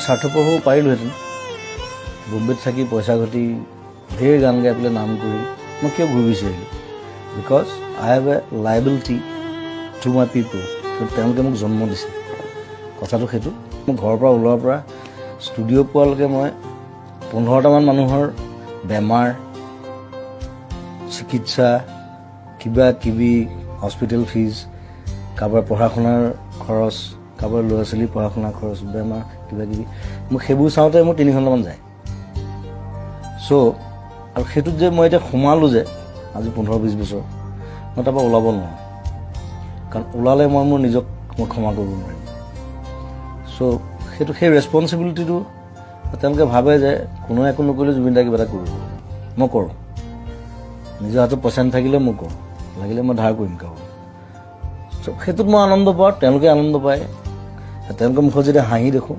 স্বাৰ্থপৰ হ'ব পাৰিলোহেঁতেন বম্বেত থাকি পইচা ঘটি ঢেৰ গান গাই পেলাই নাম কৰি মই কিয় ঘূৰি বিচাৰিলোঁ because I have a liability to my পিপল তেওঁলোকে মোক জন্ম দিছে কথাটো সেইটো মই ঘৰৰ পৰা ওলোৱাৰ পৰা ষ্টুডিঅ' পোৱালৈকে মই 15টামান মানুহৰ বেমাৰ চিকিৎসা কিবা কিবি হস্পিটেল ফিজ কাৰোবাৰ পঢ়া শুনাৰ খৰচ কাৰোবাৰ ল'ৰা ছোৱালীৰ পঢ়া শুনাৰ খৰচ বেমাৰ কিবা কিবি মোক সেইবোৰ চাওঁতে মোৰ 3 ঘণ্টামান যায় চ' আৰু সেইটোত যে মই এতিয়া সোমালোঁ যে আজি 15-20 বছৰ মই তাৰপৰা ওলাব নোৱাৰোঁ কাৰণ ওলালে মই মোৰ নিজক মই ক্ষমা কৰিব নোৱাৰিম চ' সেইটো সেই ৰেছপনচিবিলিটিটো তেওঁলোকে ভাবে যে কোনো একো নকৰিলে জুবিন দাই কিবা এটা কৰিব মই কৰোঁ নিজৰ হাতত পইচা নাথাকিলে মই কৰোঁ লাগিলে মই ধাৰ কৰিম কাৰোঁ চ' সেইটোত মই আনন্দ পাওঁ তেওঁলোকে আনন্দ পায় তেওঁলোকৰ মুখত যেতিয়া হাঁহি দেখোঁ